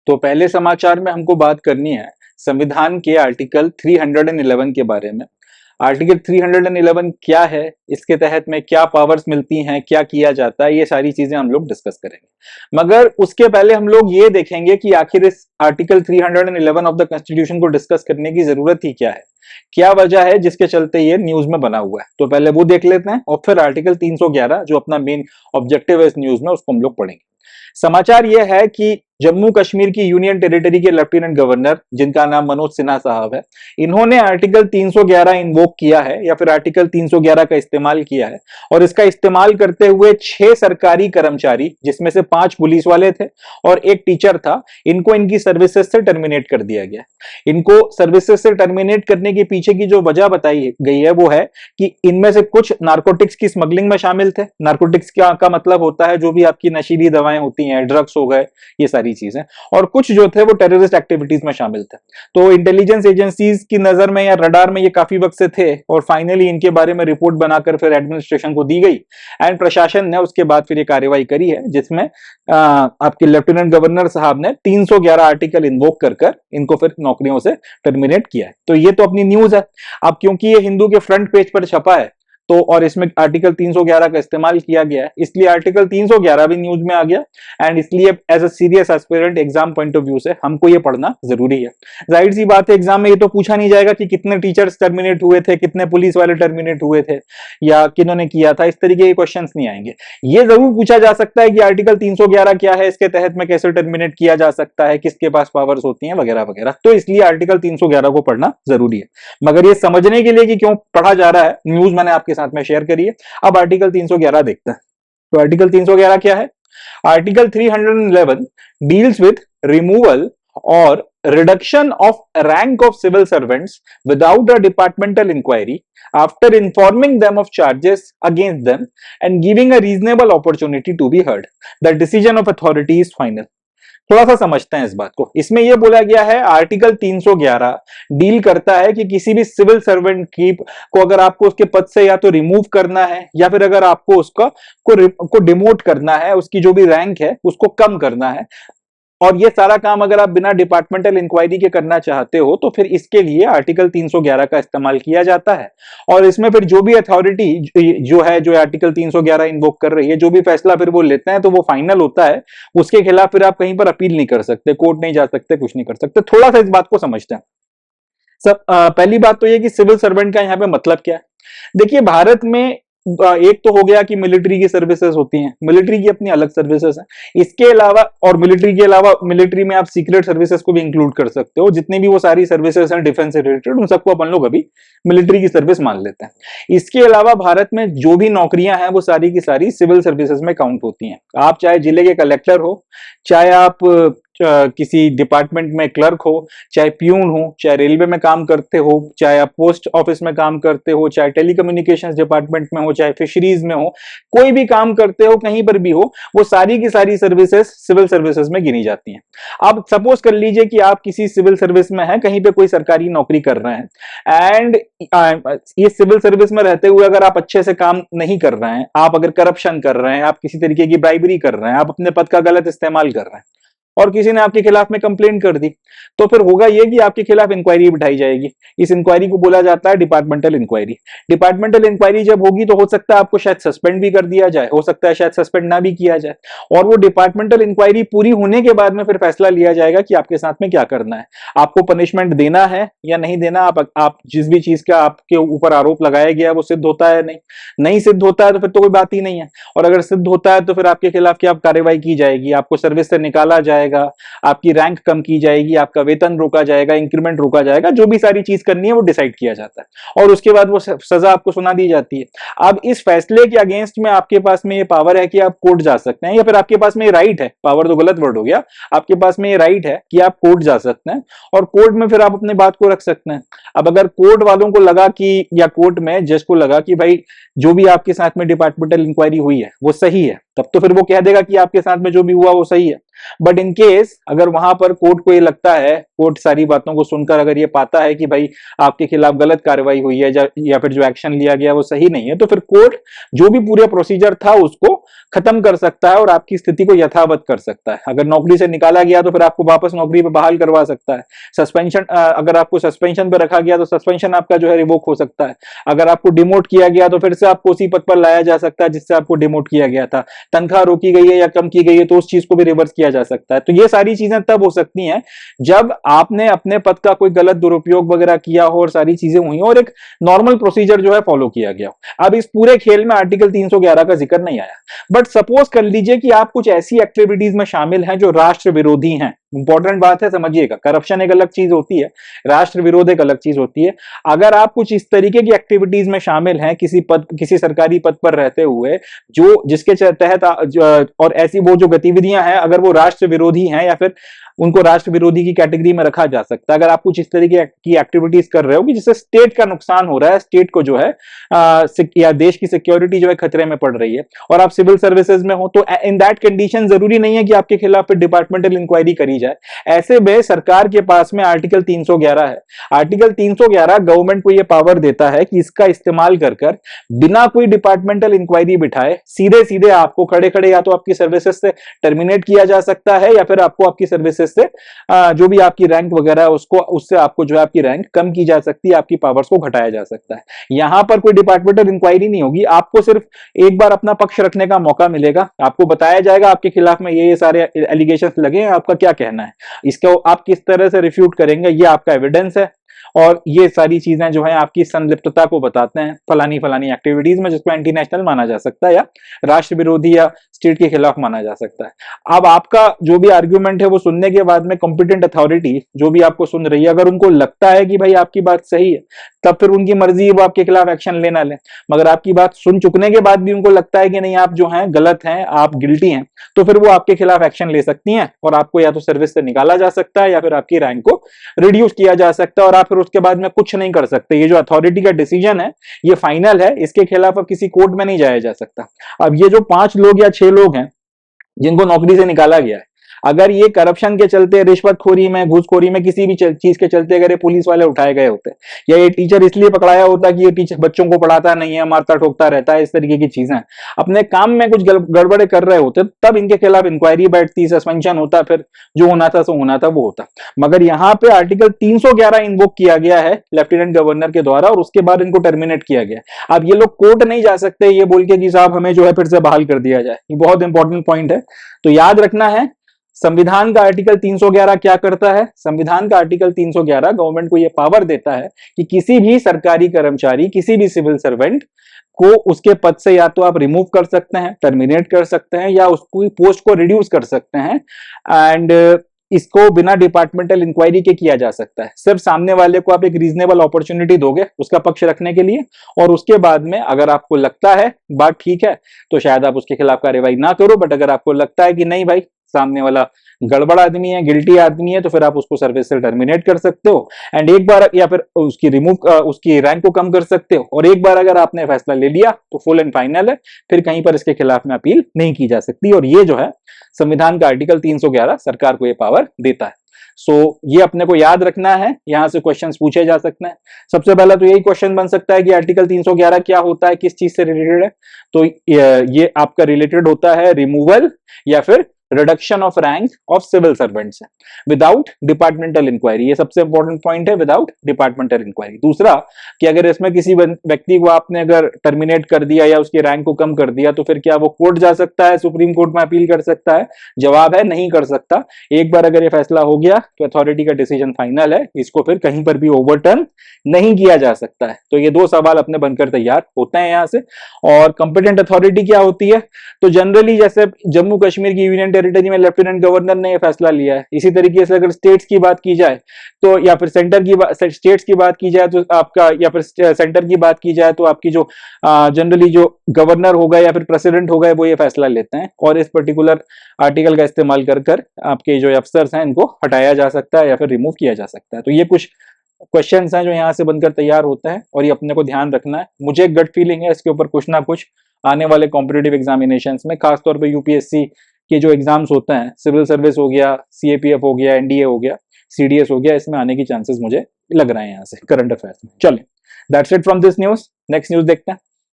तो पहले समाचार में हमको बात करनी है संविधान के आर्टिकल 311 के बारे में। आर्टिकल 311 क्या है, इसके तहत में क्या पावर्स मिलती हैं, क्या किया जाता है, ये सारी चीजें हम लोग डिस्कस करेंगे। मगर उसके पहले हम लोग ये देखेंगे कि आखिर इस आर्टिकल 311 ऑफ द कॉन्स्टिट्यूशन को डिस्कस करने की जरूरत ही क्या है, क्या वजह है जिसके चलते ये न्यूज में बना हुआ है। तो पहले वो देख लेते हैं और फिर आर्टिकल 311 जो अपना मेन ऑब्जेक्टिव है इस न्यूज में, उसको हम लोग पढ़ेंगे। समाचार यह है कि जम्मू कश्मीर की यूनियन टेरिटरी के लेफ्टिनेंट गवर्नर, जिनका नाम मनोज सिन्हा साहब है, इन्होंने आर्टिकल 311 इन्वोक किया है या फिर आर्टिकल 311 का इस्तेमाल किया है। और इसका इस्तेमाल करते हुए 6 सरकारी कर्मचारी, जिसमें से 5 पुलिस वाले थे और एक टीचर था, इनको इनकी सर्विसेज से टर्मिनेट कर दिया गया। इनको सर्विसेज से टर्मिनेट करने के पीछे की जो वजह बताई गई है वो है कि इनमें से कुछ नारकोटिक्स की स्मगलिंग में शामिल थे। नारकोटिक्स का मतलब होता है जो भी आपकी नशीली दवाएं होती हैं, ड्रग्स हो गए, ये सारी चीजें। और कुछ जो थे वो टेररिस्ट एक्टिविटीज में शामिल थे। तो इंटेलिजेंस एजेंसीज की नजर में या रडार में ये काफी वक्त से थे और फाइनली इनके बारे में रिपोर्ट बनाकर फिर एडमिनिस्ट्रेशन को दी गई एंड प्रशासन ने उसके बाद फिर ये कार्रवाई करी है, जिसमें आपके लेफ्टिनेंट गवर्नर साहब ने 311 आर्टिकल इन्वोक कर इनको फिर नौकरियों से टर्मिनेट किया है। तो ये तो अपनी न्यूज है। अब क्योंकि ये हिंदू के फ्रंट पेज पर छपा है तो और इसमें आर्टिकल 311 का इस्तेमाल किया गया है, इसलिए आर्टिकल 311 भी न्यूज में आ गया एंड इसलिए as a serious aspirant exam point of view से हमको ये पढ़ना जरूरी है। जाहिर सी बात है, एग्जाम में ये तो पूछा नहीं जाएगा कि कितने टीचर्स टर्मिनेट हुए थे, कितने पुलिस वाले टर्मिनेट हुए थे या किन्होंने किया था, इस तरीके के क्वेश्चंस नहीं आएंगे। ये जरूर पूछा जा सकता है कि आर्टिकल 311 क्या है, इसके तहत में कैसे टर्मिनेट किया जा सकता है, किसके पास पावर्स होती हैं वगैरह वगैरह। तो इसलिए आर्टिकल 311 को पढ़ना जरूरी है। मगर ये समझने के लिए कि क्यों पढ़ा जा रहा है, न्यूज मैंने आपके साथ में शेयर करी है। अब आर्टिकल 311 देखते हैं। तो आर्टिकल 311 क्या है? आर्टिकल 311 डील्स विथ रिमूवल और reduction of rank of civil servants without a departmental inquiry after informing them of charges against them and giving a reasonable opportunity to be heard. The decision of authority is final. थोड़ा सा समझते हैं इस बात को। इसमें यह बोला गया है आर्टिकल 311 डील करता है कि किसी भी सिविल सर्वेंट को अगर आपको उसके पद से या तो रिमूव करना है या फिर अगर आपको उसका को डिमोट करना है, उसकी जो भी रैंक है उसको कम करना है, और ये सारा काम अगर आप बिना डिपार्टमेंटल इंक्वायरी के करना चाहते हो तो फिर इसके लिए आर्टिकल 311 का इस्तेमाल किया जाता है। और इसमें फिर जो भी अथॉरिटी जो है, जो आर्टिकल 311 इन्वोक कर रही है, जो भी फैसला फिर वो लेते हैं तो वो फाइनल होता है। उसके खिलाफ फिर आप कहीं पर अपील नहीं कर सकते, कोर्ट नहीं जा सकते, कुछ नहीं कर सकते। थोड़ा सा इस बात को समझते हैं। पहली बात तो ये कि सिविल सर्वेंट का यहाँ पे मतलब क्या है। देखिए, भारत में एक तो हो गया कि मिलिट्री की सर्विसेज होती हैं, मिलिट्री की अपनी अलग सर्विसेज हैं। इसके अलावा और मिलिट्री के अलावा मिलिट्री में आप सीक्रेट सर्विसेज को भी इंक्लूड कर सकते हो। जितनी भी वो सारी सर्विसेज हैं डिफेंस से रिलेटेड, उन सबको अपन लोग अभी मिलिट्री की सर्विस मान लेते हैं। इसके अलावा भारत में जो भी नौकरियां हैं वो सारी की सारी सिविल सर्विसेज में काउंट होती हैं। आप चाहे जिले के कलेक्टर हो, चाहे आप किसी डिपार्टमेंट में क्लर्क हो, चाहे प्यून हो, चाहे रेलवे में काम करते हो, चाहे आप पोस्ट ऑफिस में काम करते हो, चाहे टेलीकम्युनिकेशंस डिपार्टमेंट में हो, चाहे फिशरीज में हो, कोई भी काम करते हो, कहीं पर भी हो, वो सारी की सारी सर्विसेज सिविल सर्विसेज में गिनी जाती हैं। अब सपोज कर लीजिए कि आप किसी सिविल सर्विस में हैं, कहीं पे कोई सरकारी नौकरी कर रहे हैं एंड ये सिविल सर्विस में रहते हुए अगर आप अच्छे से काम नहीं कर रहे हैं, आप अगर करप्शन कर रहे हैं, आप किसी तरीके की ब्राइबरी कर रहे हैं, आप अपने पद का गलत इस्तेमाल कर रहे हैं और किसी ने आपके खिलाफ में कंप्लेंट कर दी, तो फिर होगा ये कि आपके खिलाफ इंक्वायरी बिठाई जाएगी। इस इंक्वायरी को बोला जाता है डिपार्टमेंटल इंक्वायरी। डिपार्टमेंटल इंक्वायरी जब होगी तो हो सकता है आपको शायद सस्पेंड भी कर दिया जाए, हो सकता है शायद सस्पेंड ना भी किया जाए। और वो डिपार्टमेंटल इंक्वायरी पूरी होने के बाद में फिर फैसला लिया जाएगा कि आपके साथ में क्या करना है, आपको पनिशमेंट देना है या नहीं देना। आप जिस भी चीज का आपके ऊपर आरोप लगाया गया वो सिद्ध होता है नहीं सिद्ध होता है तो फिर तो कोई बात ही नहीं है। और अगर सिद्ध होता है तो फिर आपके खिलाफ क्या कार्रवाई की जाएगी, आपको सर्विस से निकाला जाएगा, आपकी रैंक कम की जाएगी, आपका वेतन रोका जाएगा, इंक्रीमेंट रोका जाएगा, जो भी सारी चीज करनी है वो डिसाइड किया जाता है और उसके बाद वो सजा आपको सुना दी जाती है। अब इस फैसले के अगेंस्ट में आपके पास में ये पावर है कि आप कोर्ट जा सकते हैं, या फिर आपके पास में ये राइट है, पावर तो गलत वर्ड हो गया, आपके पास में ये राइट है कि आप कोर्ट जा सकते हैं और कोर्ट में फिर आप अपने बात को रख सकते हैं। अब अगर कोर्ट वालों को लगा कि, या कोर्ट में जज को लगा कि भाई जो भी आपके साथ में डिपार्टमेंटल इंक्वायरी हुई है वो सही है, तब तो फिर वो कह देगा कि आपके साथ में जो भी हुआ वो सही है। बट इन केस अगर वहां पर कोर्ट को ये लगता है, कोर्ट सारी बातों को सुनकर अगर ये पाता है कि भाई आपके खिलाफ गलत कार्रवाई हुई है या फिर जो एक्शन लिया गया वो सही नहीं है, तो फिर कोर्ट जो भी पूरे प्रोसीजर था उसको खत्म कर सकता है और आपकी स्थिति को यथावत कर सकता है। अगर नौकरी से निकाला गया तो फिर आपको वापस नौकरी पे बहाल करवा सकता है। सस्पेंशन, अगर आपको सस्पेंशन पे रखा गया तो सस्पेंशन आपका जो है रिवोक हो सकता है। अगर आपको डिमोट किया गया तो फिर से आपको उसी पद पर लाया जा सकता है जिससे आपको डिमोट किया गया था। तनख्वाह रोकी गई है या कम की गई है तो उस चीज को भी रिवर्स किया जा सकता है। तो ये सारी चीजें तब हो सकती हैं जब आपने अपने पद का कोई गलत दुरुपयोग वगैरह किया हो और सारी चीजें हुई हो और एक नॉर्मल प्रोसीजर जो है फॉलो किया गया हो। अब इस पूरे खेल में आर्टिकल 311 का जिक्र नहीं आया, बट सपोज कर लीजिए कि आप कुछ ऐसी एक्टिविटीज में शामिल हैं जो राष्ट्र विरोधी हैं। इंपॉर्टेंट बात है, समझिएगा, करप्शन एक अलग चीज होती है, राष्ट्र विरोध एक अलग चीज होती है। अगर आप कुछ इस तरीके की एक्टिविटीज में शामिल हैं किसी सरकारी पद पर रहते हुए जो जिसके तहत और ऐसी वो जो गतिविधियां हैं अगर वो राष्ट्र विरोधी हैं या फिर उनको राष्ट्र विरोधी की कैटेगरी में रखा जा सकता है। अगर आप कुछ इस तरीके की एक्टिविटीज कर रहे हो कि जिससे स्टेट का नुकसान हो रहा है, स्टेट को जो है या देश की सिक्योरिटी जो है खतरे में पड़ रही है और आप सिविल सर्विसेज में हो, तो इन दैट कंडीशन जरूरी नहीं है कि आपके खिलाफ डिपार्टमेंटल इंक्वायरी करी जाए। ऐसे में सरकार के पास में आर्टिकल 311 है। आर्टिकल 311 गवर्नमेंट को यह पावर देता है कि इसका इस्तेमाल कर बिना कोई डिपार्टमेंटल इंक्वायरी बिठाए सीधे सीधे आपको खड़े खड़े या तो आपकी सर्विसेज से टर्मिनेट किया जा सकता है या फिर आपको आपकी सर्विसेज से जो भी आपकी रैंक वगैरह है उससे आपको जो है आपकी रैंक कम की जा सकती है, आपकी पावर्स को घटाया जा सकता है। यहां पर कोई डिपार्टमेंटल इंक्वायरी नहीं होगी, आपको सिर्फ एक बार अपना पक्ष रखने का मौका मिलेगा। आपको बताया जाएगा आपके खिलाफ में ये सारे एलिगेशंस लगे हैं, आपका क्या कहना है, इसको आप किस तरह से रिफ्यूट करेंगे, ये आपका एविडेंस है। और ये सारी चीजें जो है आपकी संलिप्तता को बताते हैं फलानी फलानी एक्टिविटीज में, जिसको एंटी नेशनल माना जा सकता है या राष्ट्र विरोधी या स्टेट के खिलाफ माना जा सकता है। अब आपका जो भी आर्ग्यूमेंट है वो सुनने के बाद में कॉम्पिटेंट अथॉरिटी जो भी आपको सुन रही है, अगर उनको लगता है कि भाई आपकी बात सही है, तब फिर उनकी मर्जी है वो आपके खिलाफ एक्शन लेना ले। मगर आपकी बात सुन चुकने के बाद भी उनको लगता है कि नहीं आप जो हैं गलत हैं, आप गिल्टी हैं, तो फिर वो आपके खिलाफ एक्शन ले सकती हैं और आपको या तो सर्विस से निकाला जा सकता है या फिर आपकी रैंक को रिड्यूस किया जा सकता है और आप फिर उसके बाद में कुछ नहीं कर सकते। ये जो अथॉरिटी का डिसीजन है ये फाइनल है, इसके खिलाफ अब किसी कोर्ट में नहीं जाया जा सकता। अब ये जो 5 लोग या 6 लोग हैं जिनको नौकरी से निकाला गया है, अगर ये करप्शन के चलते, रिश्वतखोरी में, घूसखोरी में, किसी भी चीज के चलते अगर ये पुलिस वाले उठाए गए होते या ये टीचर इसलिए पकड़ाया होता कि ये टीचर बच्चों को पढ़ाता नहीं है, मारता ठोकता रहता है, इस तरीके की चीजें अपने काम में कुछ गड़बड़े कर रहे होते, तब इनके खिलाफ इंक्वायरी बैठती, सस्पेंशन होता, फिर जो होना था सो होना था वो होता। मगर यहाँ पे आर्टिकल 311 इन्वोक किया गया है लेफ्टिनेंट गवर्नर के द्वारा और उसके बाद इनको टर्मिनेट किया गया। अब ये लोग कोर्ट नहीं जा सकते ये बोल के कि साहब हमें जो है फिर से बहाल कर दिया जाए। ये बहुत इंपॉर्टेंट पॉइंट है, तो याद रखना है। संविधान का आर्टिकल 311 क्या करता है? संविधान का आर्टिकल 311 गवर्नमेंट को यह पावर देता है कि किसी भी सरकारी कर्मचारी, किसी भी सिविल सर्वेंट को उसके पद से या तो आप रिमूव कर सकते हैं, टर्मिनेट कर सकते हैं या उसकी पोस्ट को रिड्यूस कर सकते हैं। एंड इसको बिना डिपार्टमेंटल इंक्वायरी के किया जा सकता है। सिर्फ सामने वाले को आप एक रीजनेबल अपॉर्चुनिटी दोगे उसका पक्ष रखने के लिए, और उसके बाद में अगर आपको लगता है बात ठीक है तो शायद आप उसके खिलाफ कार्रवाई ना करो। बट अगर आपको लगता है कि नहीं भाई सामने वाला गड़बड़ आदमी है, गिल्टी आदमी है, तो फिर आप उसको सर्विस से टर्मिनेट कर सकते हो एंड एक बार या फिर उसकी रैंक को कम कर सकते हो। और एक बार अगर आपने फैसला ले लिया तो फुल एंड फाइनल है, फिर कहीं पर इसके खिलाफ में अपील नहीं की जा सकती। और ये जो है संविधान का आर्टिकल 311 सरकार को ये पावर देता है। ये अपने को याद रखना है, यहां से क्वेश्चंस पूछे जा सकते हैं। सबसे पहला तो यही क्वेश्चन बन सकता है कि आर्टिकल 311 क्या होता है, किस चीज से रिलेटेड है। तो ये आपका रिलेटेड होता है रिमूवल या फिर reduction of rank of civil servants without departmental inquiry. ये सबसे इंपॉर्टेंट पॉइंट है, विदाउट डिपार्टमेंटल इंक्वायरी। दूसरा कि अगर इसमें किसी व्यक्ति को आपने अगर टर्मिनेट कर दिया या उसके रैंक को कम कर दिया तो फिर क्या वो कोर्ट जा सकता है, सुप्रीम कोर्ट में अपील कर सकता है? जवाब है नहीं कर सकता। एक बार अगर ये फैसला हो गया तो अथॉरिटी का डिसीजन फाइनल है, इसको फिर कहीं पर भी ओवरटर्न नहीं किया जा सकता है। तो ये 2 सवाल अपने बनकर तैयार होते हैं यहां से। और कंपिटेंट अथॉरिटी क्या होती है? तो जनरली जैसे जम्मू कश्मीर की यूनियन टेरिटरी में लेफ्टिनेंट गवर्नर ने यह फैसला लिया है, इसी तरीके से अगर स्टेट्स की बात की जाए तो या फिर स्टेट्स की बात की जाए तो आपका, या फिर सेंटर की बात की जाए तो आपकी जो जनरली जो गवर्नर होगा या फिर प्रेसिडेंट होगा वो ये फैसला लेते हैं। और इस पर्टिकुलर आर्टिकल का इस्तेमाल कर आपके जो अफसर्स हैं इनको हटाया जा सकता है या फिर रिमूव किया जा सकता है। तो ये कुछ क्वेश्चंस हैं जो यहाँ से बनकर तैयार होते हैं और ये अपने को ध्यान रखना है। मुझे एक गट फीलिंग है इसके ऊपर कुछ ना कुछ आने वाले कॉम्पिटेटिव एग्जामिनेशंस में, खासतौर पे यूपीएससी के जो एग्जाम्स होते हैं, सिविल सर्विस हो गया, सीएपीएफ हो गया, एनडीए हो गया, सीडीएस हो गया, इसमें आने की चांसेस मुझे लग रहे हैं यहाँ से करंट अफेयर्स में। चलिए, that's it from this news. Next news देखते हैं।